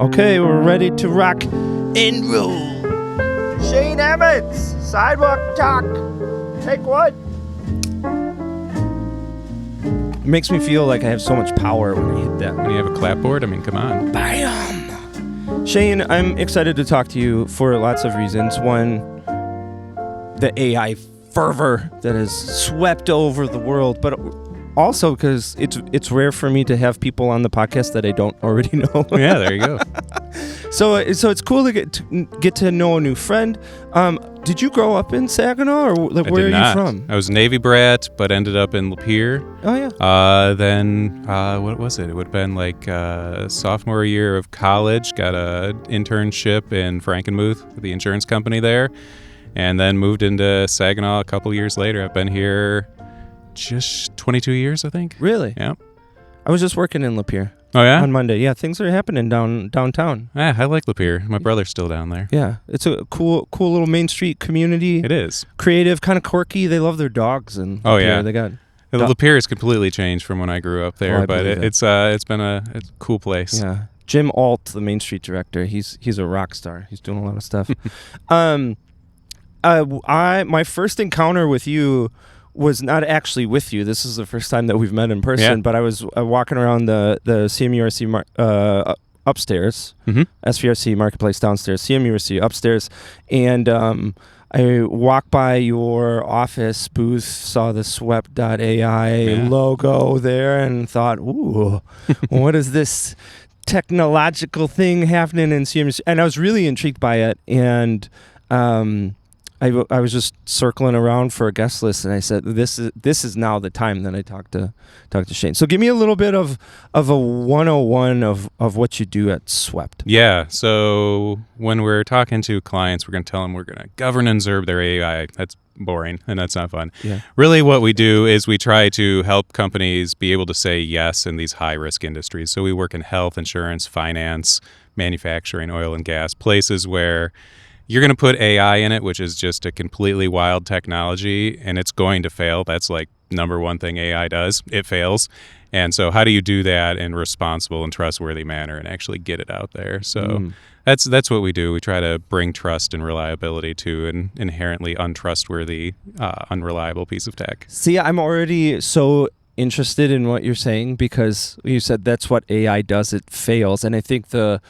Okay, we're ready to rock and roll. Shane Emmons, Sidewalk Talk. Take one. It makes me feel like I have so much power when I hit that. When you have a clapboard, I mean, come on. Bam! Shane, I'm excited to talk to you for lots of reasons. One, the AI fervor that has swept over the world, but also because it's rare for me to have people on the podcast that I don't already know. Yeah, there you go. So it's cool to get to know a new friend. Did you grow up in Saginaw, or where are you from? I was Navy brat, but ended up in Lapeer. Oh yeah. Then what was it? It would have been like sophomore year of college. Got a internship in Frankenmuth with the insurance company there, and then moved into Saginaw a couple years later. I've been here just 22 years, I think. Really? Yeah. I was just working in Lapeer. Oh yeah? On Monday. Yeah, things are happening downtown. Yeah, I like Lapeer. My brother's still down there. Yeah, it's a cool little Main Street community. It is. Creative, kind of quirky. They love their dogs and oh yeah, they got. Lapeer has completely changed from when I grew up there, but it's been a cool place. Yeah. Jim Alt, the Main Street director, he's a rock star. He's doing a lot of stuff. My first encounter with you was not actually with you. This is the first time that we've met in person, but I was walking around the CMURC upstairs, SVRC Marketplace downstairs, CMURC upstairs, and I walked by your office booth, saw the Swept.ai logo there, and thought, ooh, what is this technological thing happening in CMURC? And I was really intrigued by it, and I was just circling around for a guest list, and I said, "This is now the time." Then I talked to Shane. So give me a little bit of a 101 of what you do at Swept. Yeah. So when we're talking to clients, we're going to tell them we're going to govern and observe their AI. That's boring and that's not fun. Yeah. Really, what we do is we try to help companies be able to say yes in these high risk industries. So we work in health, insurance, finance, manufacturing, oil and gas, places where you're going to put AI in it, which is just a completely wild technology, and it's going to fail. That's like number one thing AI does. It fails. And so how do you do that in a responsible and trustworthy manner and actually get it out there? So that's what we do. We try to bring trust and reliability to an inherently untrustworthy, unreliable piece of tech. See, I'm already so interested in what you're saying because you said that's what AI does. It fails. And I think the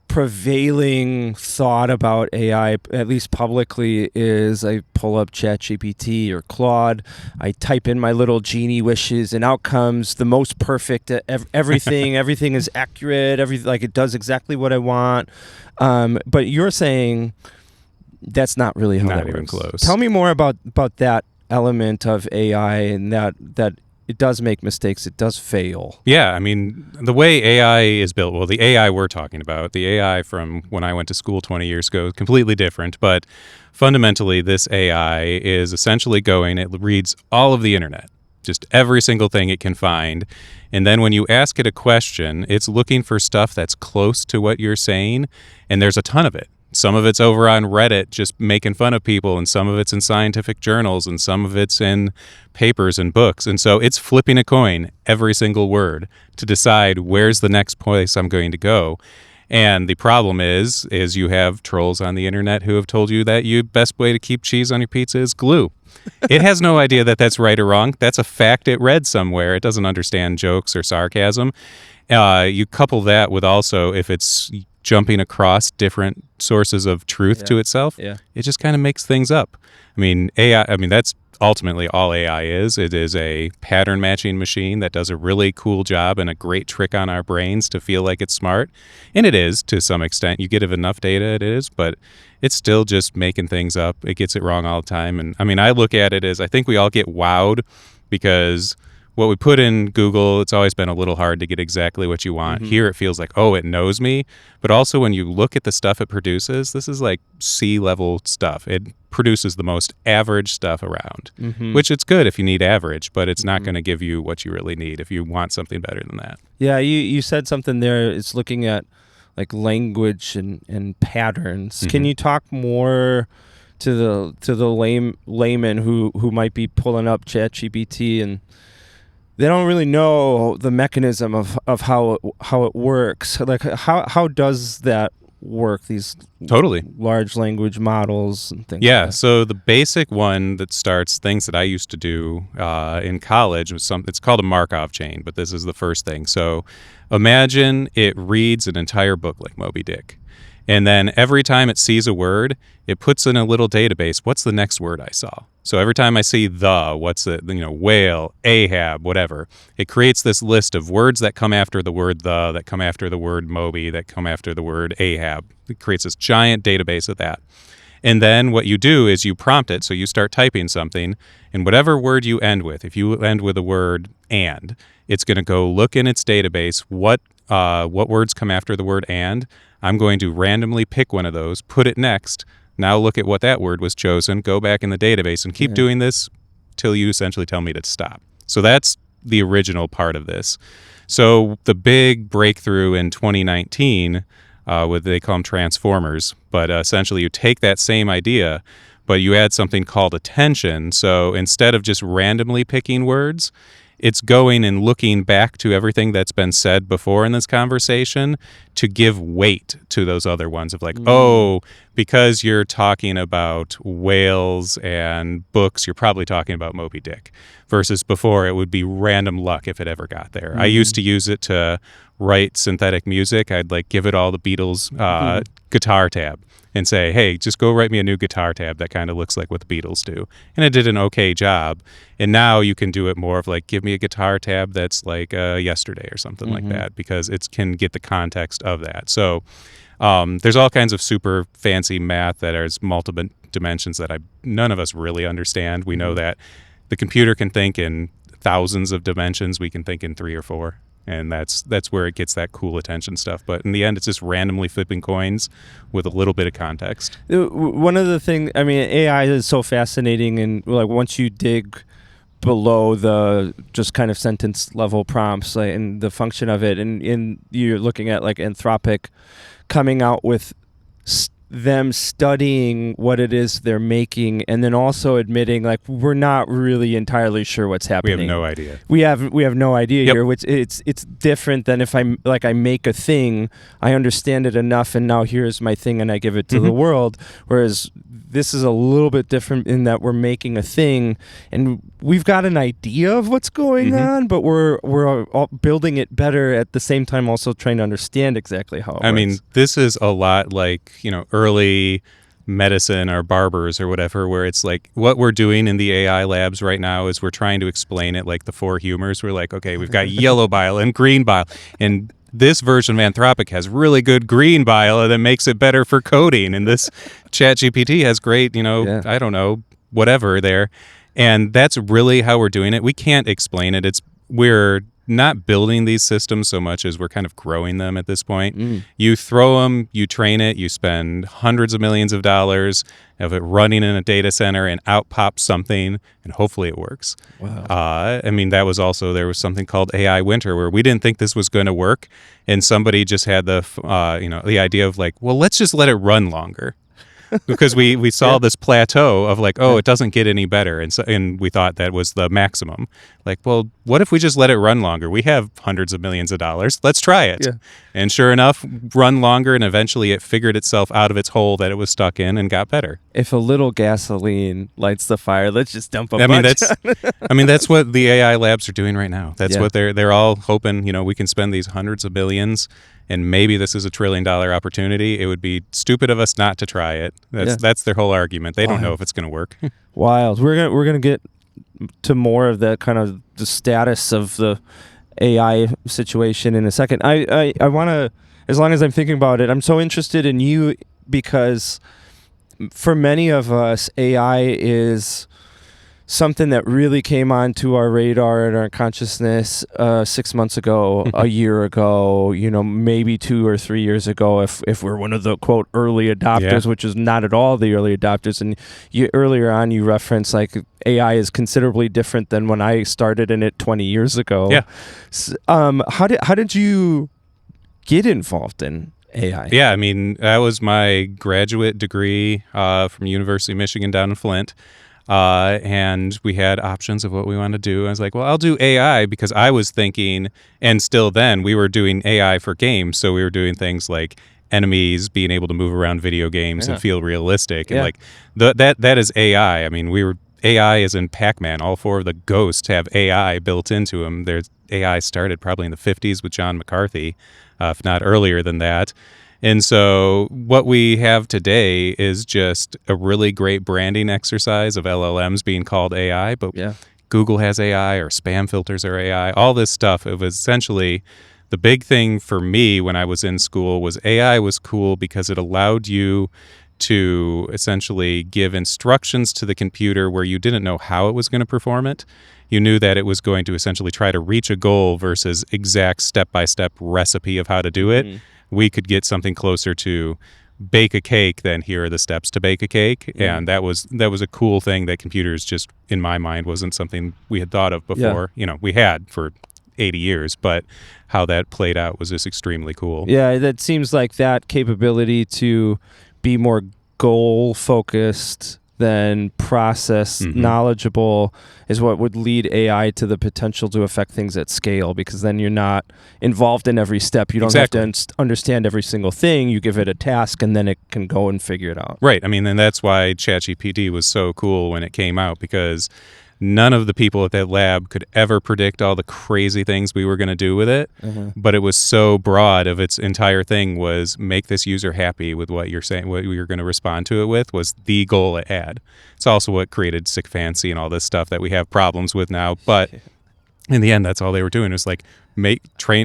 prevailing thought about AI, at least publicly, is I pull up ChatGPT or Claude, I type in my little genie wishes, and out comes the most perfect everything. Everything is accurate. Like it does exactly what I want. But you're saying that's not really how that works. Not even close. Tell me more about that element of AI and that it does make mistakes. It does fail. Yeah, I mean, the way AI is built, well, the AI we're talking about, the AI from when I went to school 20 years ago, is completely different. But fundamentally, this AI is essentially it reads all of the internet, just every single thing it can find. And then when you ask it a question, it's looking for stuff that's close to what you're saying, and there's a ton of it. Some of it's over on Reddit just making fun of people, and some of it's in scientific journals, and some of it's in papers and books. And so it's flipping a coin every single word to decide where's the next place I'm going to go. And the problem is you have trolls on the internet who have told you that the best way to keep cheese on your pizza is glue. It has no idea that that's right or wrong. That's a fact it read somewhere. It doesn't understand jokes or sarcasm. You couple that with also if it's jumping across different sources of truth to itself, it just kind of makes things up. I mean, that's ultimately all AI is. It is a pattern matching machine that does a really cool job and a great trick on our brains to feel like it's smart. And it is to some extent. You get enough data, it is, but it's still just making things up. It gets it wrong all the time. And I mean, I look at it as I think we all get wowed because what we put in Google, it's always been a little hard to get exactly what you want. Here it feels like, oh, it knows me. But also when you look at the stuff it produces, this is like C-level stuff. It produces the most average stuff around, which it's good if you need average, but it's not going to give you what you really need if you want something better than that. Yeah, you said something there. It's looking at like language and patterns. Can you talk more to the layman who might be pulling up ChatGPT and they don't really know the mechanism of how it works. Like how does that work? These totally large language models and things. Yeah. Like that. So the basic one that starts things that I used to do in college was it's called a Markov chain, but this is the first thing. So imagine it reads an entire book like Moby Dick. And then every time it sees a word, it puts in a little database, what's the next word I saw? So every time I see what's it, whale, Ahab, whatever, it creates this list of words that come after the word that come after the word Moby, that come after the word Ahab. It creates this giant database of that. And then what you do is you prompt it. So you start typing something, and whatever word you end with, if you end with the word and, it's going to go look in its database, what words come after the word and. I'm going to randomly pick one of those, put it next. Now look at what that word was chosen, go back in the database and keep doing this till you essentially tell me to stop. So that's the original part of this. So the big breakthrough in 2019, they call them transformers, but essentially you take that same idea, but you add something called attention. So instead of just randomly picking words, it's going and looking back to everything that's been said before in this conversation to give weight to those other ones of like, oh, because you're talking about whales and books, you're probably talking about Moby Dick. Versus before, it would be random luck if it ever got there. I used to use it to write synthetic music. I'd like give it all the Beatles guitar tab and say, hey, just go write me a new guitar tab that kind of looks like what the Beatles do. And it did an okay job. And now you can do it more of like, give me a guitar tab that's like yesterday or something like that, because it can get the context of that. So there's all kinds of super fancy math that has multiple dimensions that none of us really understand. We know that the computer can think in thousands of dimensions. We can think in 3 or 4. And that's where it gets that cool attention stuff. But in the end, it's just randomly flipping coins with a little bit of context. One of the things, I mean, AI is so fascinating, and like once you dig below the just kind of sentence level prompts, like, and the function of it, and you're looking at like Anthropic coming out with them studying what it is they're making, and then also admitting like we're not really entirely sure what's happening. We have no idea. We have no idea here, which it's different than if I make a thing, I understand it enough, and now here's my thing, and I give it to the world. Whereas this is a little bit different in that we're making a thing, and we've got an idea of what's going on, but we're all building it better at the same time, also trying to understand exactly how it works. I mean, this is a lot like, early medicine or barbers or whatever, where it's like what we're doing in the AI labs right now is we're trying to explain it like the 4 humors. We're like, okay, we've got yellow bile and green bile, and this version of Anthropic has really good green bile that makes it better for coding, and this ChatGPT has great, I don't know, whatever there. And that's really how we're doing it. We can't explain it. We're not building these systems so much as we're kind of growing them at this point. You throw them, you train it, you spend hundreds of millions of dollars of it running in a data center, and out pops something, and hopefully it works. Wow. I mean, there was something called AI Winter where we didn't think this was going to work, and somebody just had the idea of like, well, let's just let it run longer. Because we saw this plateau of like, it doesn't get any better, and we thought that was the maximum. Like, well, what if we just let it run longer? We have hundreds of millions of dollars. Let's try it. Yeah. And sure enough, run longer, and eventually it figured itself out of its hole that it was stuck in and got better. If a little gasoline lights the fire, let's just dump a bunch. That's what the AI labs are doing right now. That's what they're all hoping. We can spend these hundreds of billions, and maybe this is $1 trillion opportunity. It would be stupid of us not to try it. That's their whole argument. They don't know if it's going to work. Wild. We're gonna get to more of that kind of the status of the AI situation in a second. I want to, as long as I'm thinking about it, I'm so interested in you because for many of us, AI is something that really came onto our radar and our consciousness 6 months ago, a year ago, maybe 2 or 3 years ago, if we're one of the quote early adopters, which is not at all the early adopters. And earlier on you referenced like AI is considerably different than when I started in it 20 years ago. Yeah. How did you get involved in AI? Yeah, I mean, that was my graduate degree from University of Michigan down in Flint. and we had options of what we wanted to do. I was like, well, I'll do AI because I was thinking, and still then we were doing AI for games. So we were doing things like enemies being able to move around video games and feel realistic. And like that is AI. I mean, AI is in Pac-Man. All 4 of the ghosts have AI built into them. There's AI started probably in the 50s with John McCarthy, if not earlier than that. And so what we have today is just a really great branding exercise of LLMs being called AI, but Google has AI, or spam filters are AI, all this stuff. It was essentially the big thing for me when I was in school was AI was cool because it allowed you to essentially give instructions to the computer where you didn't know how it was going to perform it. You knew that it was going to essentially try to reach a goal versus exact step-by-step recipe of how to do it. We could get something closer to bake a cake than here are the steps to bake a cake. And that was a cool thing that computers just, in my mind, wasn't something we had thought of before. You know, we had for 80 years, but how that played out was just extremely cool. Yeah, that seems like that capability to be more goal-focused than process knowledgeable is what would lead AI to the potential to affect things at scale, because then you're not involved in every step. You don't have to understand every single thing. You give it a task and then it can go and figure it out. Right. I mean, and that's why ChatGPT was so cool when it came out, because none of the people at that lab could ever predict all the crazy things we were going to do with it. But it was so broad of its entire thing was make this user happy with what you're saying, what you're going to respond to it with was the goal it had. It's also what created sycophancy and all this stuff that we have problems with now. But in the end, that's all they were doing was like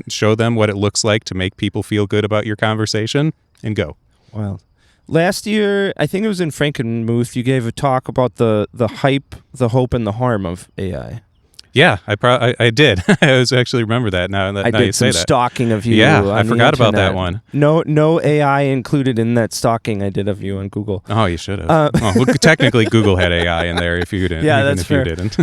show them what it looks like to make people feel good about your conversation and go. Wow. Last year, I think it was in Frankenmuth, you gave a talk about the hype, the hope, and the harm of AI. Yeah, I did. I was actually remember that now. I did some stalking of you. Yeah, I forgot about that one. No AI included in that stalking I did of you on Google. Oh, you should have. Well, technically, Google had AI in there if you didn't. Yeah, that's fair. You didn't.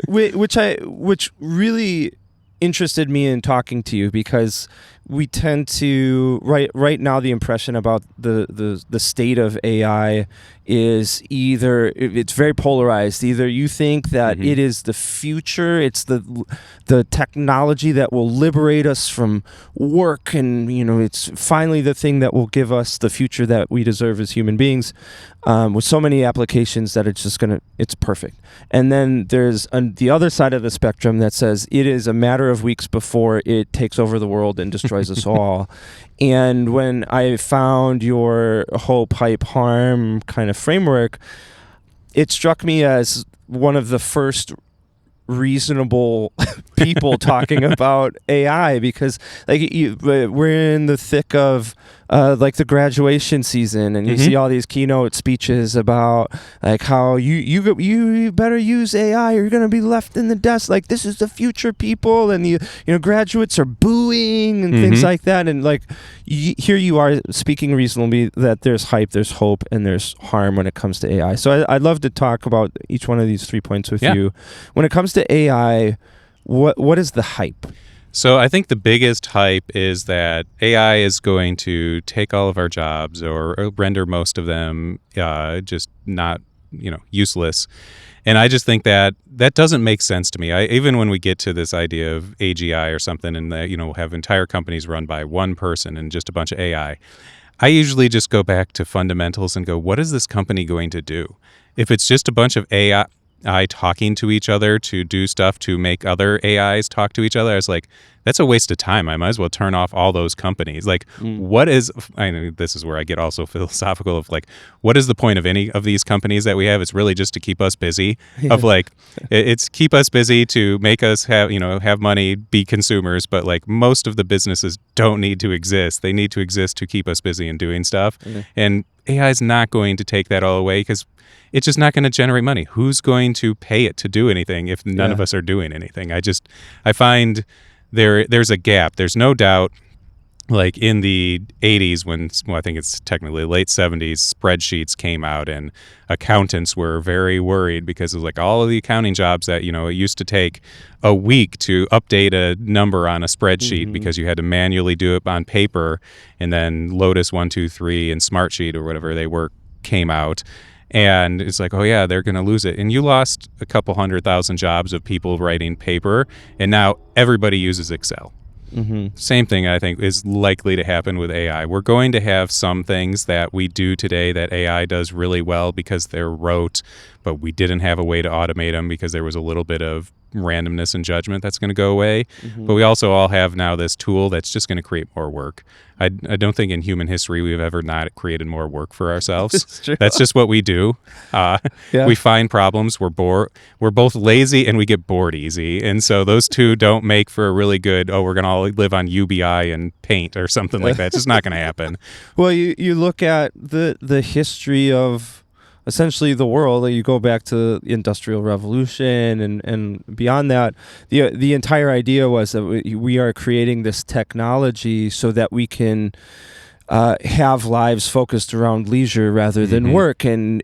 Which really interested me in talking to you, because we tend to right now the impression about the state of AI is either it's very polarized. Either you think that it is the future, it's the technology that will liberate us from work, and it's finally the thing that will give us the future that we deserve as human beings, with so many applications that it's perfect. And then there's the other side of the spectrum that says it is a matter of weeks before it takes over the world and destroys us all. And when I found your hope, hype, harm kind of framework, it struck me as one of the first reasonable people talking about AI, because we're in the thick of like the graduation season, and you see all these keynote speeches about like how you better use AI or you're going to be left in the dust. Like, this is the future, people, and graduates are booing and things like that. And like here you are speaking reasonably that there's hype, there's hope, and there's harm when it comes to AI. So I'd love to talk about each one of these 3 points with you. When it comes to AI, what is the hype? So I think the biggest hype is that AI is going to take all of our jobs or render most of them just not, useless. And I just think that doesn't make sense to me. Even when we get to this idea of AGI or something, and that, we'll have entire companies run by one person and just a bunch of AI, I usually just go back to fundamentals and go, what is this company going to do? If it's just a bunch of AI talking to each other to do stuff to make other AIs talk to each other, I was like, that's a waste of time. I might as well turn off all those companies. Like, what is, I know this is where I get also philosophical of like, what is the point of any of these companies that we have? It's really just to keep us busy of like, it's keep us busy to make us have money, be consumers. But like most of the businesses don't need to exist. They need to exist to keep us busy and doing stuff. And AI is not going to take that all away, because it's just not going to generate money. Who's going to pay it to do anything if none of us are doing anything? I find there's a gap. There's no doubt, like in the 80s when, I think it's technically late 70s, spreadsheets came out and accountants were very worried because it was like all of the accounting jobs that, it used to take a week to update a number on a spreadsheet because you had to manually do it on paper, and then Lotus 1, 2, 3 and Smartsheet or whatever they were came out. And it's like, oh yeah, they're going to lose it. And you lost a couple 100,000 jobs of people writing paper, and now everybody uses Excel. Same thing, I think, is likely to happen with AI. We're going to have some things that we do today that AI does really well because they're rote, but we didn't have a way to automate them because there was a little bit of randomness and judgment that's going to go away. But we also all have now this tool that's just going to create more work. I don't think in human history we've ever not created more work for ourselves. That's just what we do. We find problems. We're both lazy and we get bored easy. And so those two don't make for a really good, we're going to all live on UBI and paint or something like that. It's just not going to happen. Well, you look at the history of essentially the world. You go back to the Industrial Revolution and beyond that, the entire idea was that we are creating this technology so that we can have lives focused around leisure rather than work. And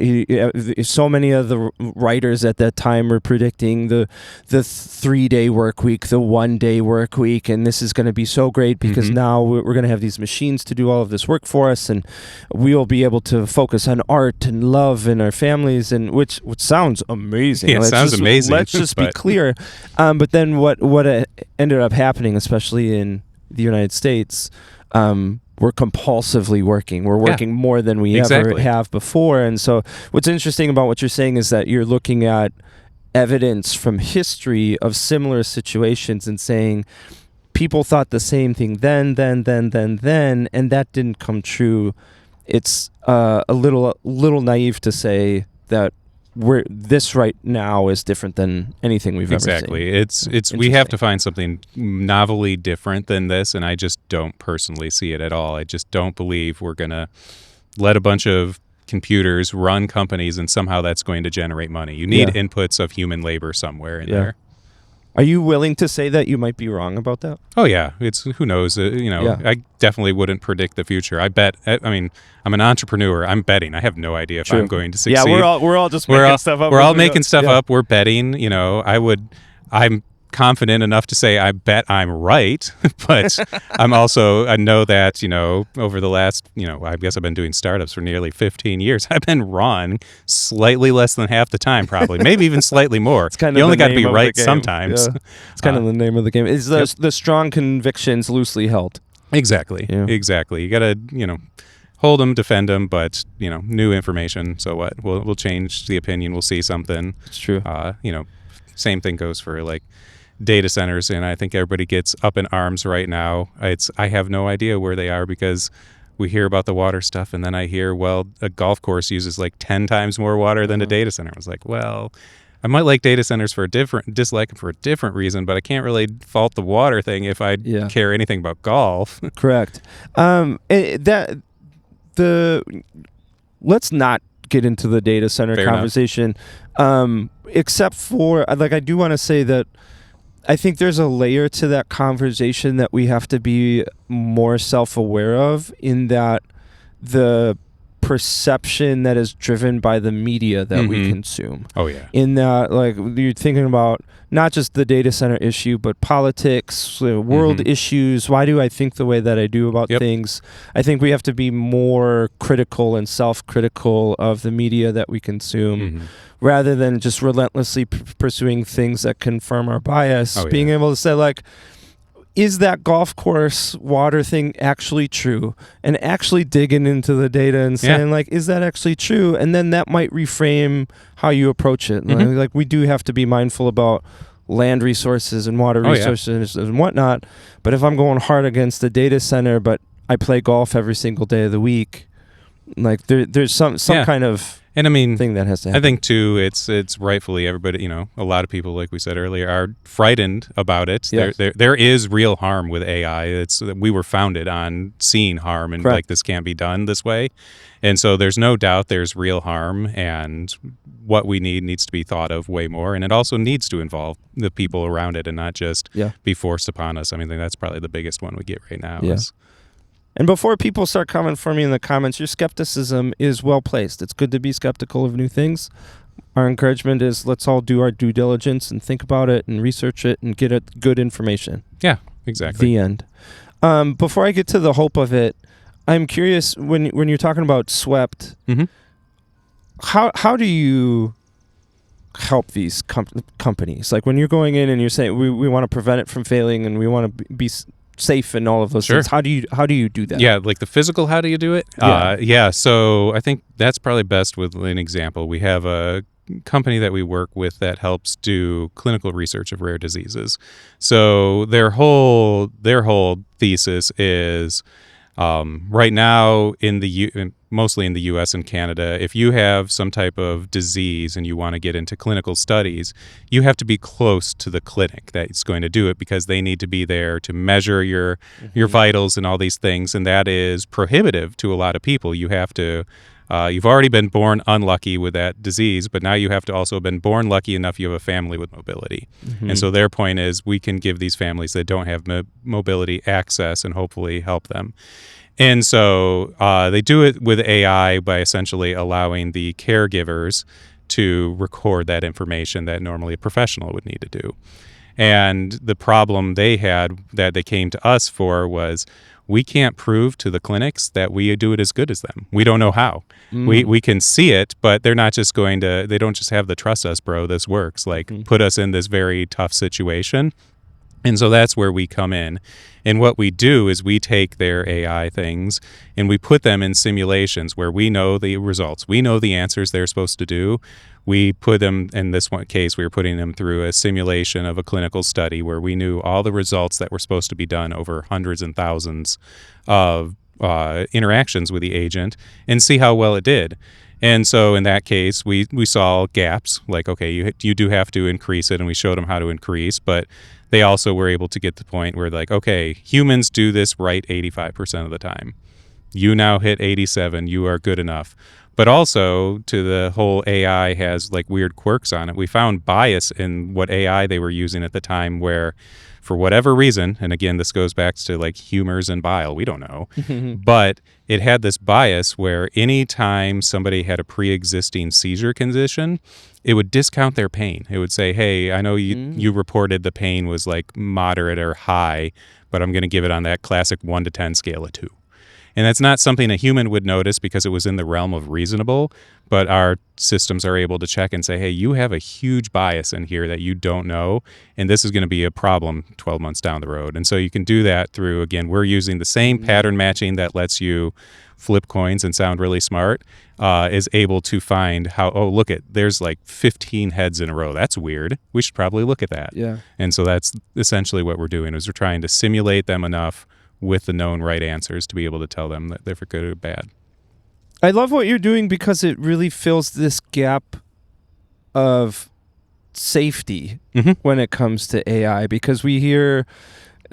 so many of the writers at that time were predicting the 3-day work week, the 1-day work week, and this is going to be so great because now we're going to have these machines to do all of this work for us, and we'll be able to focus on art and love and our families, and which sounds amazing. Yeah, it sounds amazing. Let's just be clear. But then what ended up happening, especially in the United States, we're compulsively working. We're working more than we ever have before. And so what's interesting about what you're saying is that you're looking at evidence from history of similar situations and saying people thought the same thing then, and that didn't come true. It's a little naive to say that this right now is different than anything we've ever seen. It's we have to find something novelly different than this, and I just don't personally see it at all. I just don't believe we're going to let a bunch of computers run companies and somehow that's going to generate money. You need inputs of human labor somewhere in there. Are you willing to say that you might be wrong about that? Oh yeah, it's who knows. I definitely wouldn't predict the future. I bet. I mean, I'm an entrepreneur. I'm betting. I have no idea if I'm going to succeed. Yeah, we're all just making stuff up. We're all making stuff up. We're betting. I'm confident enough to say I bet I'm right, but I know that over the last I guess I've been doing startups for nearly 15 years. I've been wrong slightly less than half the time, probably, maybe even slightly more. You only got to be right sometimes. Yeah. It's kind of the name of the game. It's the strong convictions loosely held. Exactly. You got to hold them, defend them, but new information. So what? We'll change the opinion. We'll see something. It's true. Same thing goes for data centers, and I think everybody gets up in arms right now. I have no idea where they are because we hear about the water stuff, and then I hear, a golf course uses 10 times more water than a data center. I was like, I might like data centers dislike them for a different reason, but I can't really fault the water thing if I care anything about golf. Correct. Let's not get into the data center conversation, except for I do want to say that I think there's a layer to that conversation that we have to be more self-aware of, in that the perception that is driven by the media that we consume. Oh yeah. In that, you're thinking about not just the data center issue, but politics, world issues. Why do I think the way that I do about things? I think we have to be more critical and self-critical of the media that we consume, rather than just relentlessly pursuing things that confirm our bias. Being able to say, is that golf course water thing actually true? And actually digging into the data and saying, is that actually true? And then that might reframe how you approach it. We do have to be mindful about land resources and water resources and whatnot. But if I'm going hard against the data center, but I play golf every single day of the week, there's some kind of thing that has to happen. I think too, it's rightfully everybody. A lot of people, like we said earlier, are frightened about it. Yes. There is real harm with AI. We were founded on seeing harm, and this can't be done this way. And so there's no doubt there's real harm, and what we needs to be thought of way more, and it also needs to involve the people around it and not just be forced upon us. I think that's probably the biggest one we get right now. And before people start coming for me in the comments, your skepticism is well placed. It's good to be skeptical of new things. Our encouragement is let's all do our due diligence and think about it and research it and get good information. Yeah, exactly. The end. Before I get to the hope of it, I'm curious, when you're talking about swept, how do you help these companies? Like when you're going in and you're saying we want to prevent it from failing and we want to be safe and all of those things. How do you do that? Yeah, like the physical, how do you do it? Yeah. So I think that's probably best with an example. We have a company that we work with that helps do clinical research of rare diseases. So their whole thesis is right now mostly in the U.S. and Canada, if you have some type of disease and you want to get into clinical studies, you have to be close to the clinic that's going to do it because they need to be there to measure your vitals and all these things, and that is prohibitive to a lot of people. You have to you've already been born unlucky with that disease, but now you have to also have been born lucky enough you have a family with mobility. And so their point is we can give these families that don't have mobility access and hopefully help them. And so they do it with AI by essentially allowing the caregivers to record that information that normally a professional would need to do. And the problem they had that they came to us for was we can't prove to the clinics that we do it as good as them. We don't know how. We can see it, but they're not just going to, they don't just have the trust us, bro, this works. Like put us in this very tough situation. And so that's where we come in. And what we do is we take their AI things and we put them in simulations where we know the results. We know the answers they're supposed to do. We put them, in this one case, we were putting them through a simulation of a clinical study where we knew all the results that were supposed to be done over hundreds and thousands of interactions with the agent and see how well it did. And so in that case, we saw gaps, like, okay, you do have to increase it, and we showed them how to increase, but they also were able to get to the point where, like, okay, humans do this right 85% of the time. You now hit 87, you are good enough. But also, to the whole AI has, like, weird quirks on it. We found bias in what AI they were using at the time where, for whatever reason, and again, this goes back to, like, humors and bile, we don't know, but it had this bias where any time somebody had a pre-existing seizure condition, it would discount their pain. It would say, hey, I know you reported the pain was, like, moderate or high, but I'm going to give it on that classic 1 to 10 scale of 2. And that's not something a human would notice because it was in the realm of reasonable, but our systems are able to check and say, hey, you have a huge bias in here that you don't know, and this is going to be a problem 12 months down the road. And so you can do that through, again, we're using the same pattern matching that lets you flip coins and sound really smart, is able to find how, oh, look at, there's like 15 heads in a row. That's weird. We should probably look at that. Yeah. And so that's essentially what we're doing is we're trying to simulate them enough with the known right answers to be able to tell them that they're for good or bad. I love what you're doing because it really fills this gap of safety when it comes to AI, because we hear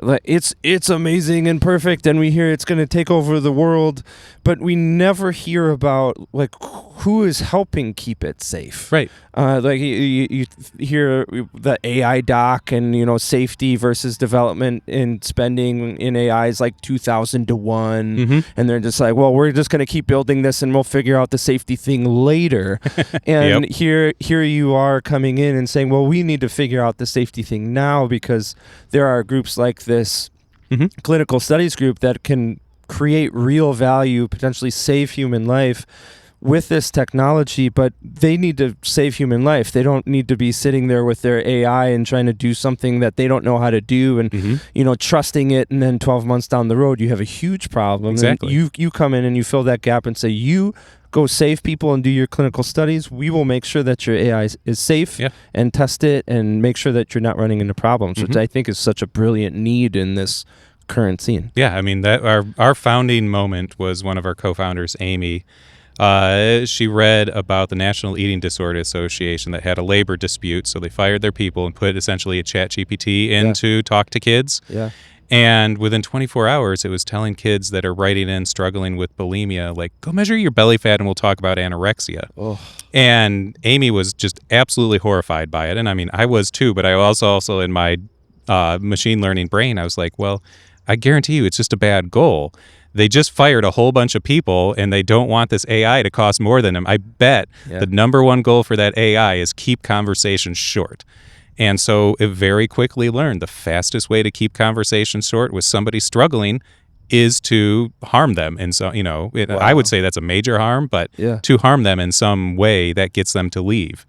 like it's amazing and perfect, and we hear it's going to take over the world, but we never hear about like who is helping keep it safe. Right. Like you hear the AI doc, and you know, safety versus development and spending in AI is like 2,000 to 1, and they're just like, well, we're just going to keep building this and we'll figure out the safety thing later. And here you are coming in and saying, well, we need to figure out the safety thing now, because there are groups like this clinical studies group that can create real value, potentially save human life with this technology, but they need to save human life. They don't need to be sitting there with their AI and trying to do something that they don't know how to do and, you know, trusting it. And then 12 months down the road, you have a huge problem. Exactly. And you come in and you fill that gap and say, you go save people and do your clinical studies. We will make sure that your AI is safe and test it and make sure that you're not running into problems, which I think is such a brilliant need in this current scene. Yeah, I mean, that our founding moment was one of our co-founders, Amy. She read about the National Eating Disorder Association that had a labor dispute, so they fired their people and put essentially a ChatGPT in to talk to kids. Yeah. And within 24 hours, it was telling kids that are writing in struggling with bulimia, like, go measure your belly fat and we'll talk about anorexia. Oh. And Amy was just absolutely horrified by it. And I mean, I was too, but I was also in my machine learning brain, I was like, well, I guarantee you it's just a bad goal. They just fired a whole bunch of people and they don't want this AI to cost more than them. I bet the number one goal for that AI is keep conversations short. And so it very quickly learned the fastest way to keep conversations short was somebody struggling is to harm them. And so, I would say that's a major harm, but to harm them in some way that gets them to leave.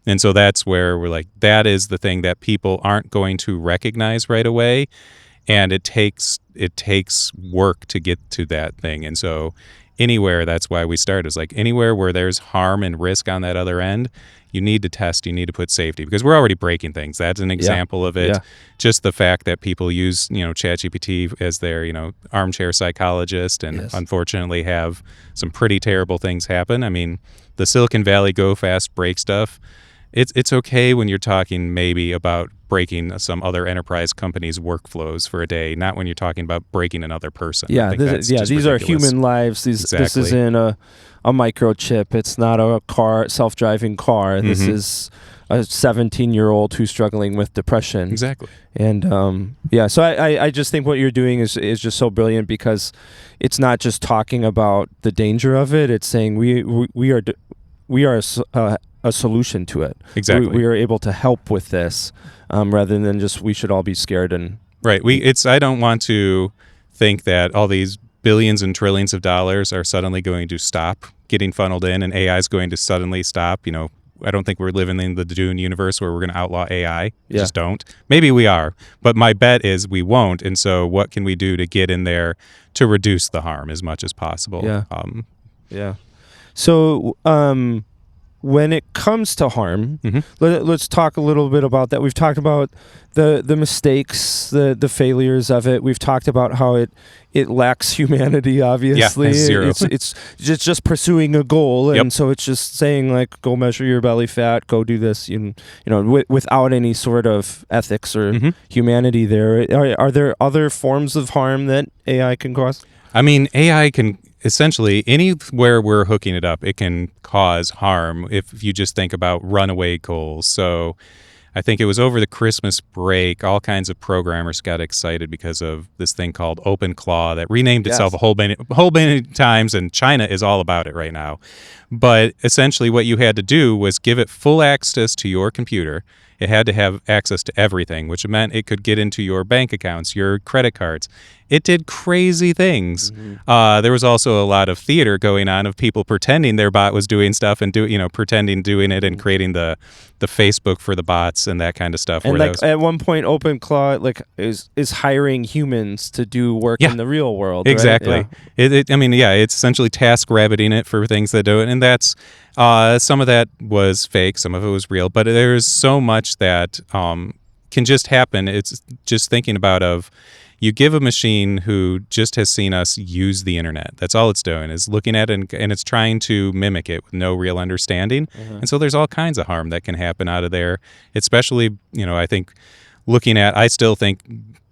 And so that's where we're like, that is the thing that people aren't going to recognize right away. And it takes work to get to that thing. And so anywhere, that's why we start, is like anywhere where there's harm and risk on that other end, you need to test, you need to put safety, because we're already breaking things. That's an example of it. Yeah. Just the fact that people use, ChatGPT as their, armchair psychologist, and unfortunately have some pretty terrible things happen. I mean, the Silicon Valley go fast, break stuff. It's okay when you're talking maybe about breaking some other enterprise company's workflows for a day, not when you're talking about breaking another person. Yeah, these ridiculous. Are human lives. This isn't a microchip. It's not a self-driving car. This is a 17-year-old who's struggling with depression. Exactly. And so I just think what you're doing is just so brilliant, because it's not just talking about the danger of it. It's saying we are a solution to it. Exactly. We are able to help with this, rather than just we should all be scared and right. I don't want to think that all these billions and trillions of dollars are suddenly going to stop getting funneled in, and AI is going to suddenly stop. I don't think we're living in the Dune universe where we're going to outlaw AI. Just don't. Maybe we are, but my bet is we won't. And so what can we do to get in there to reduce the harm as much as possible? Yeah. So, when it comes to harm, let's talk a little bit about that. We've talked about the mistakes, the failures of it. We've talked about how it lacks humanity, obviously. Zero. It's just pursuing a goal, and so it's just saying, like, go measure your belly fat, go do this, without any sort of ethics or humanity there. Are there other forms of harm that AI can cause? I mean, AI can essentially, anywhere we're hooking it up, it can cause harm if you just think about runaway goals. So I think it was over the Christmas break, all kinds of programmers got excited because of this thing called OpenClaw that renamed itself a whole many times, and China is all about it right now. But essentially what you had to do was give it full access to your computer. It had to have access to everything, which meant it could get into your bank accounts, your credit cards. It did crazy things. There was also a lot of theater going on of people pretending their bot was doing stuff and pretending doing it and creating the Facebook for the bots and that kind of stuff. And at one point, OpenClaw is hiring humans to do work in the real world. Exactly. Right? It's essentially task rabbiting it for things that do it, and that's some of that was fake, some of it was real, but there's so much that can just happen. It's just thinking about you give a machine who just has seen us use the internet. That's all it's doing, is looking at it and it's trying to mimic it with no real understanding. And so there's all kinds of harm that can happen out of there, especially, I think I still think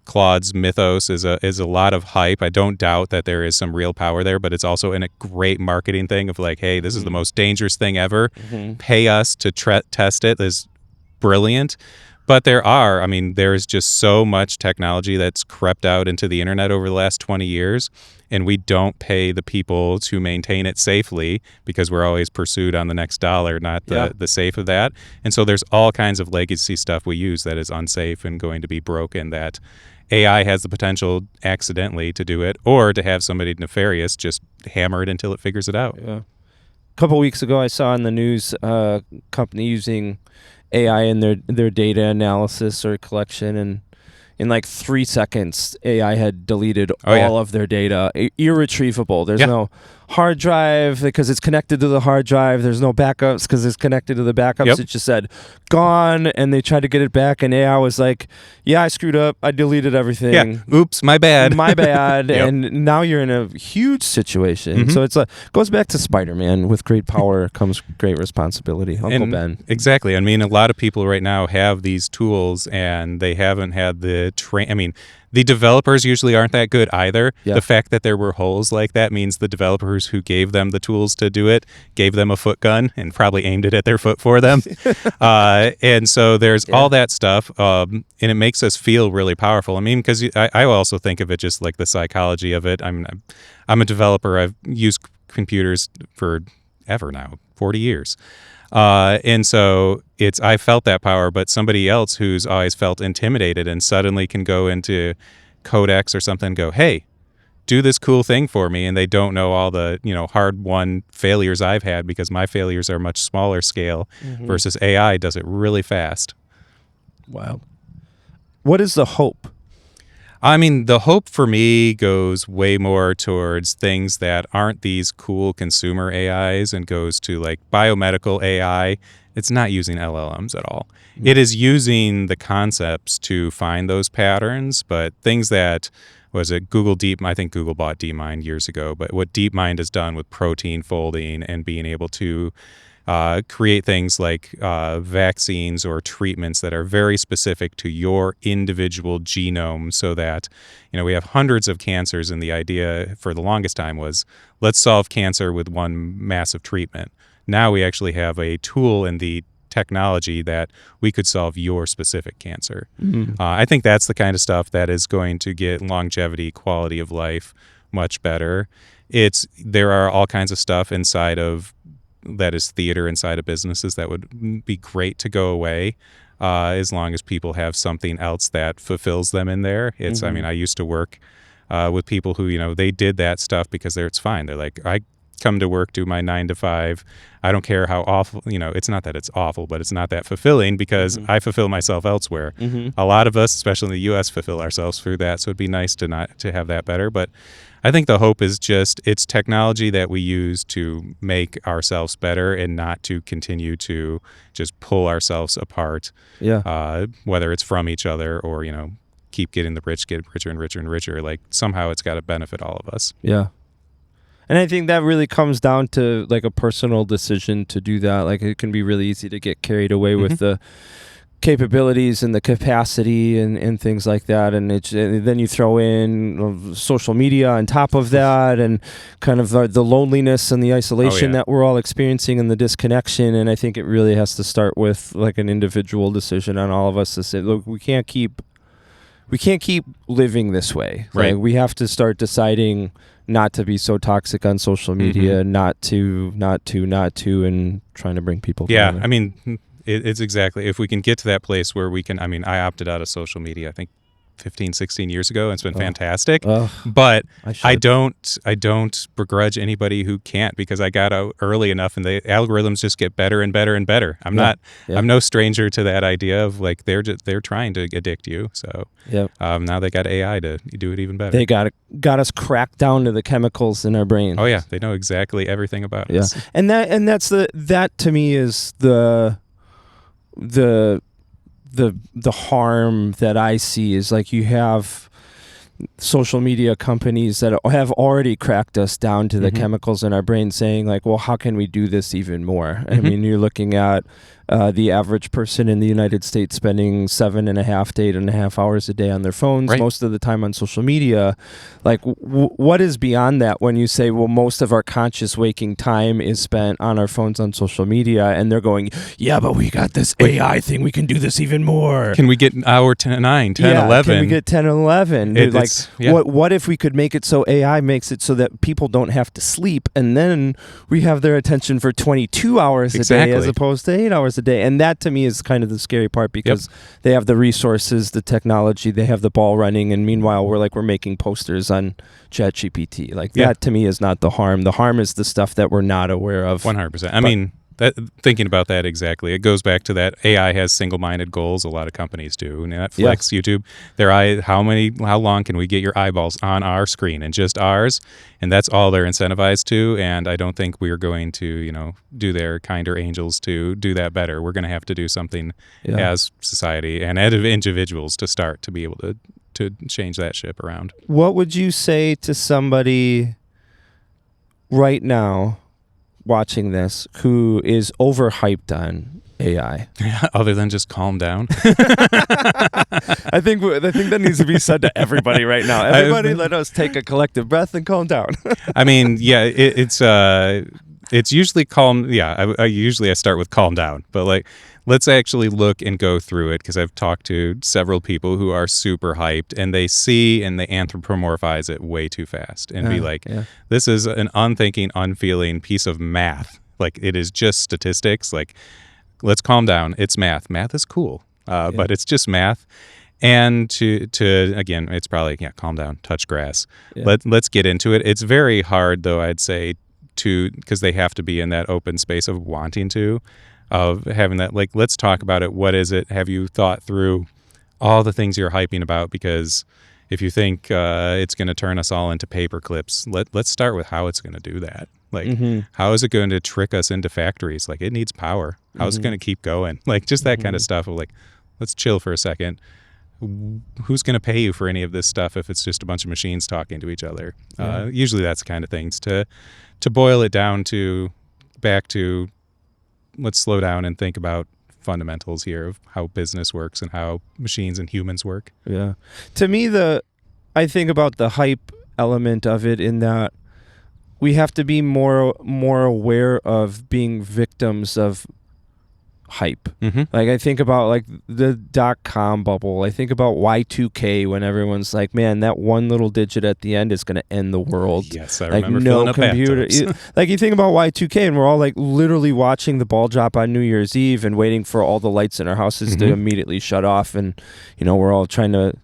Claude's mythos is a lot of hype. I don't doubt that there is some real power there, but it's also in a great marketing thing of like, hey, this is the most dangerous thing ever. Pay us to test it. This is brilliant. But there's just so much technology that's crept out into the internet over the last 20 years, and we don't pay the people to maintain it safely because we're always pursued on the next dollar, not the safe of that. And so there's all kinds of legacy stuff we use that is unsafe and going to be broken, that AI has the potential accidentally to do it, or to have somebody nefarious just hammer it until it figures it out. Yeah. A couple weeks ago, I saw in the news a company using AI in their data analysis or collection, and in like 3 seconds, AI had deleted all of their data, irretrievable. There's no hard drive because it's connected to the hard drive. There's no backups because it's connected to the backups. It just said gone, and they tried to get it back, and AI was like, yeah, I screwed up. I deleted everything. Oops, my bad. My bad. And now you're in a huge situation. So it's goes back to Spider-Man. With great power comes great responsibility. Uncle Ben. Exactly. I mean, a lot of people right now have these tools, and they haven't had the the developers usually aren't that good either. The fact that there were holes like that means the developers who gave them the tools to do it gave them a foot gun and probably aimed it at their foot for them. And so there's all that stuff, and it makes us feel really powerful. I mean, because I also think of it just like the psychology of it. I'm a developer. I've used computers for ever now, 40 years. And so I felt that power, but somebody else who's always felt intimidated and suddenly can go into Codex or something and go, hey, do this cool thing for me, and they don't know all the, hard-won failures I've had, because my failures are much smaller scale versus AI does it really fast. Wow. What is the hope? I mean, the hope for me goes way more towards things that aren't these cool consumer AIs and goes to like biomedical AI. It's not using LLMs at all. It is using the concepts to find those patterns, but things that I think Google bought DeepMind years ago, but what DeepMind has done with protein folding and being able to create things like vaccines or treatments that are very specific to your individual genome, so that, we have hundreds of cancers, and the idea for the longest time was, let's solve cancer with one massive treatment. Now we actually have a tool in the technology that we could solve your specific cancer. I think that's the kind of stuff that is going to get longevity, quality of life much better. There are all kinds of stuff inside of that is theater inside of businesses that would be great to go away, as long as people have something else that fulfills them in there. I mean, I used to work with people who, they did that stuff because it's fine. They're like, I come to work, do my 9 to 5. I don't care how awful, it's not that it's awful, but it's not that fulfilling because I fulfill myself elsewhere. A lot of us, especially in the U.S., fulfill ourselves through that. So it'd be nice to have that better. But I think the hope is just it's technology that we use to make ourselves better and not to continue to just pull ourselves apart. Yeah. Whether it's from each other or, keep getting the rich get richer and richer and richer. Like somehow it's got to benefit all of us. Yeah. And I think that really comes down to like a personal decision to do that. Like it can be really easy to get carried away with the capabilities and the capacity and things like that. And then you throw in social media on top of that, and kind of the loneliness and the isolation that we're all experiencing and the disconnection. And I think it really has to start with like an individual decision on all of us to say, look, we can't keep living this way. Right. Like, we have to start deciding not to be so toxic on social media, not to, and trying to bring people together. I mean, it's exactly, if we can get to that place where we can, I mean, I opted out of social media, I think 15, 16 years ago, and it's been fantastic. But I don't begrudge anybody who can't, because I got out early enough and the algorithms just get better and better and better. I'm no stranger to that idea of like they're trying to addict you. So now they got AI to do it even better. They got us cracked down to the chemicals in our brain. Oh yeah, they know exactly everything about us. And that to me is the harm that I see is like you have social media companies that have already cracked us down to the chemicals in our brain, saying like, well, how can we do this even more? I mean, you're looking at the average person in the United States spending 7.5 to 8.5 hours a day on their phones, most of the time on social media. Like, what is beyond that when you say, well, most of our conscious waking time is spent on our phones on social media, and they're going, yeah, but we got this AI thing, we can do this even more. Can we get hour 9, 10, 11? Can we get 10 and 11? What if we could make it so AI makes it so that people don't have to sleep, and then we have their attention for 22 hours a day as opposed to 8 hours a day? And that to me is kind of the scary part, because they have the resources, the technology, they have the ball running, and meanwhile we're making posters on ChatGPT. Like that to me is not the harm. The harm is the stuff that we're not aware of. 100%. I mean, thinking about that exactly, it goes back to that AI has single-minded goals. A lot of companies do. Netflix, YouTube, how long can we get your eyeballs on our screen and just ours? And that's all they're incentivized to. And I don't think we're going to, do their kinder angels to do that better. We're going to have to do something as society and as individuals to start to be able to change that ship around. What would you say to somebody right now watching this who is overhyped on AI? Other than just calm down. I think that needs to be said to everybody right now. Everybody, let us take a collective breath and calm down. I mean, it's usually calm. Yeah, I start with calm down, but like, let's actually look and go through it, because I've talked to several people who are super hyped, and they see and they anthropomorphize it way too fast and be like, this is an unthinking, unfeeling piece of math. Like, it is just statistics. Like, let's calm down. It's math. Math is cool, but it's just math. And to again, it's probably, calm down, touch grass. Yeah. Let's get into it. It's very hard, though, I'd say, because they have to be in that open space of wanting to, of having that, like, let's talk about it. What is it? Have you thought through all the things you're hyping about? Because if you think it's going to turn us all into paper clips, let's start with how it's going to do that. Like, how is it going to trick us into factories? Like, it needs power. How's it going to keep going? Like, just that kind of stuff of, like, let's chill for a second. Who's going to pay you for any of this stuff if it's just a bunch of machines talking to each other? Usually that's the kind of things. To boil it down back to let's slow down and think about fundamentals here of how business works and how machines and humans work. Yeah. To me, I think about the hype element of it in that we have to be more aware of being victims of hype. Like, I think about, like, the .com bubble. I think about Y2K when everyone's like, man, that one little digit at the end is going to end the world. Yes, I like, remember no filling up computer. Like, you think about Y2K and we're all, like, literally watching the ball drop on New Year's Eve and waiting for all the lights in our houses to immediately shut off, and we're all trying to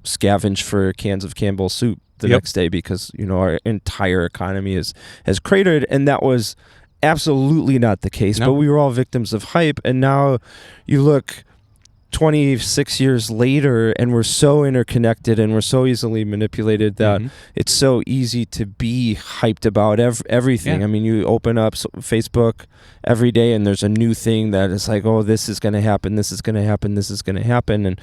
scavenge for cans of Campbell's soup the next day because our entire economy has cratered. And that was absolutely not the case. But we were all victims of hype. And now you look 26 years later and we're so interconnected and we're so easily manipulated that it's so easy to be hyped about everything. I mean, you open up Facebook every day and there's a new thing that is like, oh, this is going to happen, this is going to happen, this is going to happen. And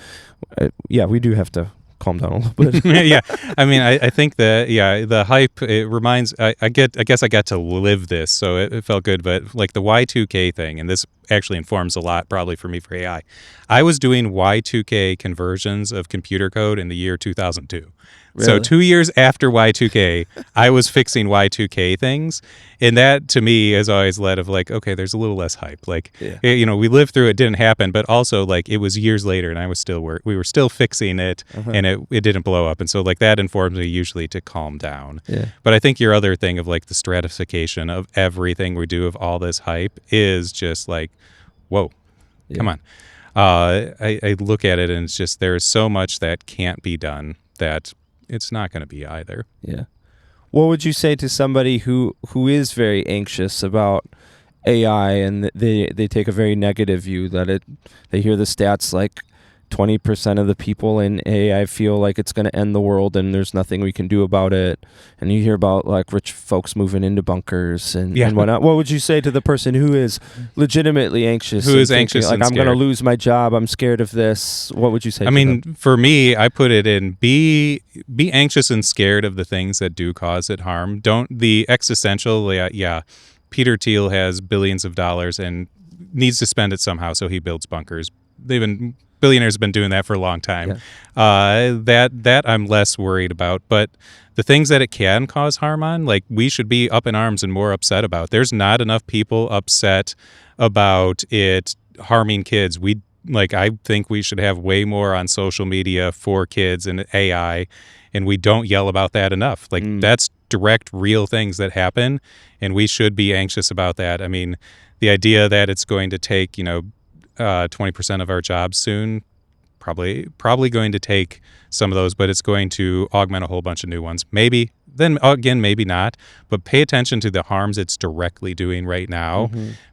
we do have to calm down a little bit. I mean, I think that the hype, it reminds, I guess I got to live this, so it felt good. But like the Y2K thing, and this actually informs a lot probably for me for AI. I was doing Y2K conversions of computer code in the year 2002. Really? So 2 years after Y2K, I was fixing Y2K things. And that, to me, has always led of like, okay, there's a little less hype. Like, we lived through it, didn't happen, but also like it was years later and I was we were still fixing it and it didn't blow up. And so like that informs me usually to calm down. But I think your other thing of like the stratification of everything we do, of all this hype, is just like, whoa, come on. I look at it and it's just, there's so much that can't be done that it's not going to be either. Yeah. What would you say to somebody who is very anxious about AI and they take a very negative view, that they hear the stats like 20% of the people in AI feel like it's going to end the world and there's nothing we can do about it, and you hear about like rich folks moving into bunkers and whatnot. What would you say to the person who is legitimately anxious? Who is anxious like, and I'm going to lose my job, I'm scared of this. What would you say? I mean, for me, I put it in be anxious and scared of the things that do cause it harm. Don't the existential. Peter Thiel has billions of dollars and needs to spend it somehow, so he builds bunkers. Billionaires have been doing that for a long time. That I'm less worried about. But the things that it can cause harm on, like, we should be up in arms and more upset about. There's not enough people upset about it harming kids. I think we should have way more on social media for kids and AI, and we don't yell about that enough. Like, that's direct, real things that happen, and we should be anxious about that. I mean, the idea that it's going to take, 20% of our jobs soon, probably going to take some of those, but it's going to augment a whole bunch of new ones. Maybe, then again, maybe not, but pay attention to the harms it's directly doing right now,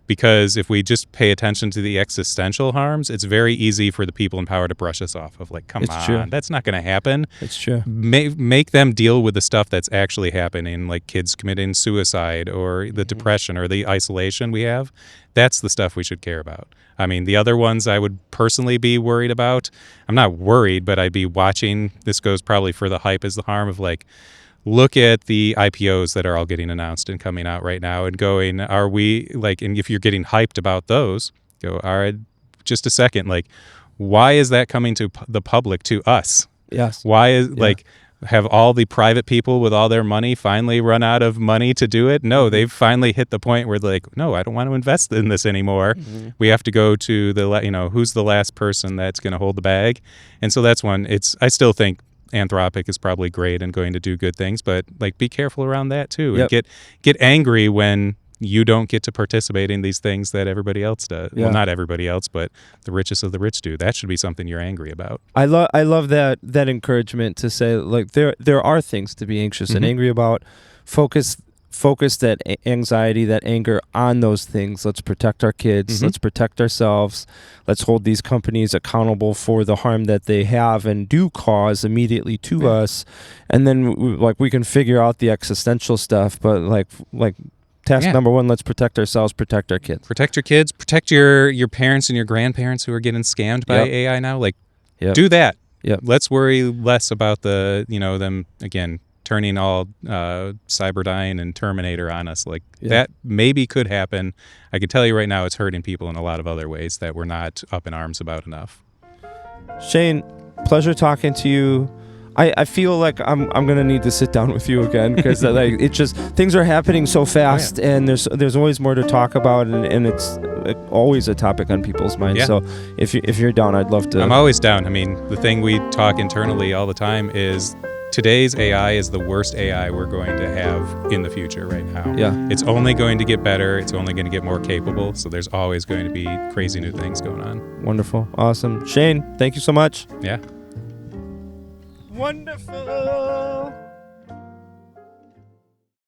because if we just pay attention to the existential harms, it's very easy for the people in power to brush us off of like, come on, that's not going to happen. It's true. Make them deal with the stuff that's actually happening, like kids committing suicide or the depression or the isolation we have. That's the stuff we should care about. I mean, the other ones I would personally be worried about. I'm not worried, but I'd be watching. This goes probably for the hype as the harm of like, look at the IPOs that are all getting announced and coming out right now and going, are we like, and if you're getting hyped about those, go, all right, just a second. Like, why is that coming to the public, to us? Yes. Why is like, have all the private people with all their money finally run out of money to do it? No, they've finally hit the point where they're like, no, I don't want to invest in this anymore. We have to go to the, who's the last person that's going to hold the bag? And so that's one. I still think Anthropic is probably great and going to do good things, but like, be careful around that too. And get angry when you don't get to participate in these things that everybody else does. Yeah. Well, not everybody else, but the richest of the rich do. That should be something you're angry about. I love that encouragement to say, like, there are things to be anxious and angry about. Focus that anxiety, that anger on those things. Let's protect our kids. Let's protect ourselves. Let's hold these companies accountable for the harm that they have and do cause immediately to us. And then we can figure out the existential stuff. But like task number one, let's protect ourselves, protect our kids. Protect your kids, protect your parents and your grandparents who are getting scammed by AI now. Do that. Yep. Let's worry less about them again turning all Cyberdyne and Terminator on us. That maybe could happen. I can tell you right now it's hurting people in a lot of other ways that we're not up in arms about enough. Shane, pleasure talking to you. I feel like I'm gonna need to sit down with you again because it just things are happening so fast and there's always more to talk about and it's always a topic on people's minds. So if you're down, I'd love to. I'm always down. I mean, the thing we talk internally all the time is today's AI is the worst AI we're going to have in the future right now. Yeah. It's only going to get better. It's only going to get more capable. So there's always going to be crazy new things going on. Wonderful. Awesome. Shane, thank you so much. Yeah. Wonderful.